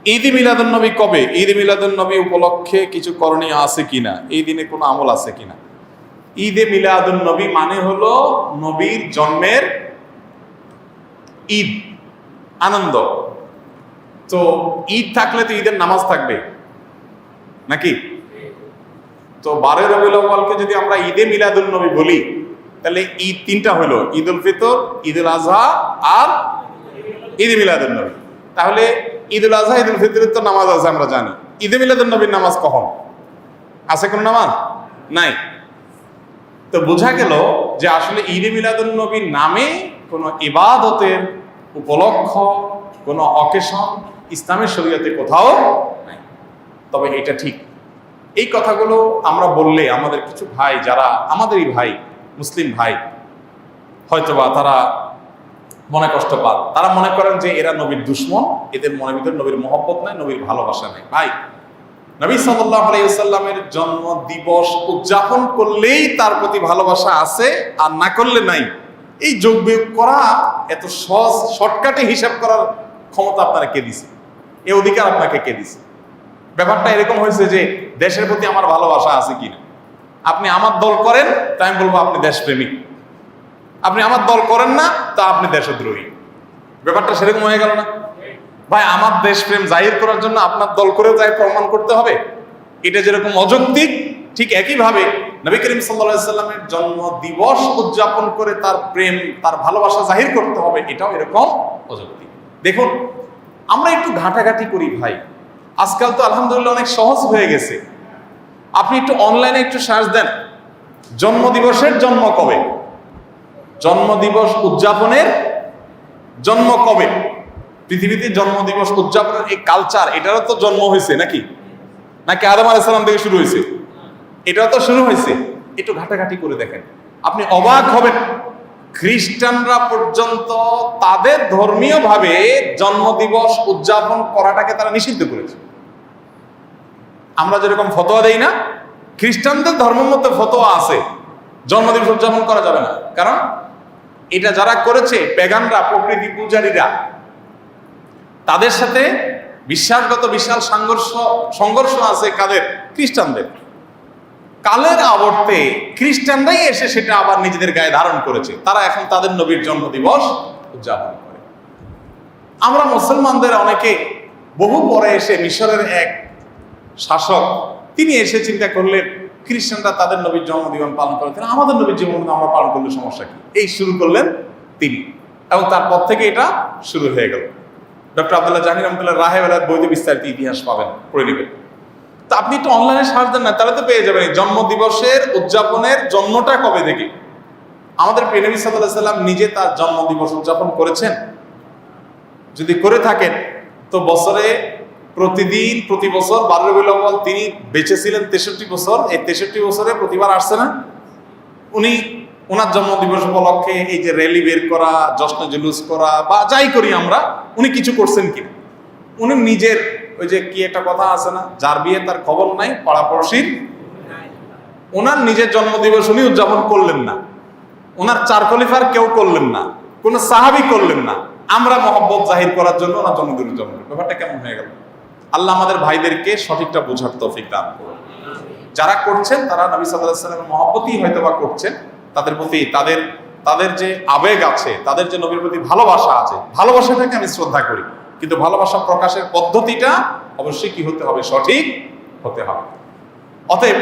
ঈদ মিলাদুন নবী কবে? ঈদ মিলাদুন নবী উপলক্ষে কিছু করণীয় আছে কিনা, এই দিনে কোনো আমল আছে কিনা? ঈদে মিলাদুন নবী মানে হলো নবীর জন্মের ঈদ, আনন্দ। তো ঈদ থাকলে তো ঈদের নামাজ থাকবে নাকি? তো 12 রবিউল আউয়ালকে যদি আমরা ঈদে মিলাদুন নবী বলি, তাহলে ঈদ তিনটা হলো, ঈদ উল ফিতর, ঈদ উল আজহা আর ঈদে মিলাদুন নবী। তাহলে ঈদ উল আজহা, ঈদ উল ফিতরের তো নামাজ আছে আমরা জানি, ঈদে মিলাদুন নবীর নামাজ কখন আছে? কোন নামাজ নাই। তো বোঝা গেল যে আসলে ঈদে মিলাদুন নবীর নামে কোনো ইবাদতের উপলক্ষ, কোনো অকেশন ইসলামের শরীয়তে কোথাও নাই। তবে এটা ঠিক, এই কথাগুলো আমরা বললে আমাদের কিছু ভাই, যারা আমাদেরই ভাই, মুসলিম ভাই, হয়তোবা তারা মনে কষ্ট পান। তারা মনে করেন যে এরা নবীর দুশ্মন, এদের মনের ভিতরে নবীর মহব্বত নাই, নবীর ভালোবাসা নেই। ভাই, নবী সাল্লাল্লাহু আলাইহি ওয়াসাল্লামের জন্ম দিবস উদযাপন করলেই তার প্রতি ভালোবাসা আছে, আর না করলে নাই। এই যোগ বিয়োগ করা, এত সহজ শর্টকাটে হিসাব করার ক্ষমতা আপনারা কে দিছে? এই অধিকার আপনাকে কে দিছে? ব্যাপারটা এরকম হয়েছে যে দেশের প্রতি আমার ভালোবাসা আছে কিনা। আপনি আমার দল করেন, তাই আমি বলবো আপনি দেশপ্রেমিক। আপনি আমার দল করেন না, তা আপনি দেশদ্রোহী। ব্যাপারটা সেরকম হয়ে গেল না ভাই? আমার দেশপ্রেম জাহির করার জন্য আপনার দল করেও তাই প্রমাণ করতে হবে, এটা যেরকম অযৌক্তিক, ঠিক একইভাবে নবী করিম সাল্লাল্লাহু আলাইহি সাল্লামের জন্ম দিবস উদযাপন করে তার প্রেম, তার ভালোবাসা জাহির করতে হবে, এটাও এরকম অযৌক্তিক। দেখুন, আমরা একটু ঘাটাঘাটি করি ভাই। আজকাল তো আলহামদুলিল্লাহ অনেক সহজ হয়ে গেছে। আপনি একটু অনলাইনে একটু সার্চ দেন, জন্মদিবসের জন্ম কবে, জন্মদিবস উদযাপনের জন্ম কবে। পৃথিবীতে জন্মদিবস উদযাপনের এই কালচার, এটারও তো জন্ম হয়েছে নাকি? নাকি আদম আলাইহিস সালাম থেকে শুরু হয়েছে? এটাও তো শুরু হয়েছে। একটু ঘাটাঘাটি করে দেখেন, আপনি অবাক হবেন। খ্রিস্টানরা পর্যন্ত তাদের ধর্মীয় ভাবে জন্মদিবস উদযাপন করাটাকে তারা নিষিদ্ধ করেছে। আমরা যেরকম ফতোয়া দেই না, খ্রিস্টানদের ধর্ম মতে ফতোয়া আছে জন্মদিবস উদযাপন করা যাবে না। কারণ এটা যারা করেছে পেগানরা, প্রকৃতি পূজারীরা, তাদের সাথে বিশ্বাসগত বিশাল সংঘর্ষ আছে। কাদের? খ্রিস্টানদের। কালের আবর্তে খ্রিস্টানরাই এসে সেটা আবার নিজেদের গায়ে ধারণ করেছে। তারা এখন তাদের নবীর জন্মদিবস উদযাপন করে। আমরা মুসলমানদের অনেকে বহু পরে এসে, মিশরের এক শাসক, তিনি এসে চিন্তা করলেন খ্রিস্টানরা তাদের নবীর জন্মদিবস পালন করে, আমাদের নবীর জন্মদিন আমরা পালন করলে সমস্যা কি, এই শুরু করলেন তিনি। এবং তারপর থেকে এটা শুরু হয়ে গেল। ডক্টর আব্দুল্লাহ জাহির রহমতুল্লাহ রাহে বেলায়েত বইতে বিস্তারিত ইতিহাস পাবেন, পড়ে নেবেন। তো আপনি একটু অনলাইনে সার্চ দেন না, তাহলে তো পেয়ে যাবেন জন্মদিবসের উদযাপনের জন্মটা কবে থেকে। আমাদের প্রিয় নবী সাল্লাল্লাহু আলাইহি সাল্লাম নিজে তার জন্মদিবস উদযাপন করেছেন? যদি করে থাকেন তো বছরে প্রতিদিন, প্রতি বছর 12 রবিউল আউয়াল তিনি বেঁচে ছিলেন 63 বছর, এই 63 বছরে প্রতিবার আসছে না? উনি ওনার জন্মদিবস উপলক্ষে এই যে র্যালি বের করা, জশ্ন জুলুস করা বা যাই করি আমরা, উনি কিছু করছেন কিনা? উনি নিজের, ওই যে কি একটা কথা আছে না, যার বিয়ে তার খবর নাই, পাড়াপড়শির। ওনার নিজের জন্মদিবস উনি উদযাপন করলেন না, ওনার 4 খলিফার কেউ করলেন না, কোন সাহাবী করলেন না। আমরা মহব্বত জাহির করার জন্য ওনার জন্মদিন উদযাপন করি। ব্যাপারটা কেমন হয়ে গেল? আল্লাহ আমাদের ভাইদেরকে সঠিকটা বোঝার তৌফিক দান করুন। যারা করছেন তারা নবী সাল্লাল্লাহু আলাইহি ওয়াসাল্লামের মহব্বতই হয়তোবা করছেন, তাদের প্রতি তাদের যে আবেগ আছে, তাদের যে নবীর প্রতি ভালোবাসা আছে, ভালোবাসাটাকে আমি শ্রদ্ধা করি। কিন্তু ভালোবাসা প্রকাশের পদ্ধতিটা অবশ্যই কি হতে হবে? সঠিক হতে হবে। অতএব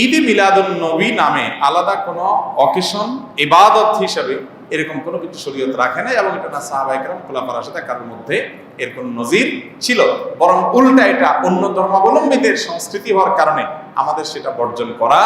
ঈদে মিলাদুন নবী নামে আলাদা কোনো অকেশন, ইবাদত হিসাবে এরকম কোনো কিছু শরীয়ত রাখে না, এবং এটা না সাহাবায়ে কেরাম, খুলাফায়ে রাশিদিন কারোর মধ্যে এর কোনো নজির ছিল। বরং উল্টা, এটা অন্য ধর্মাবলম্বীদের সংস্কৃতি হওয়ার কারণে আমাদের সেটা বর্জন করা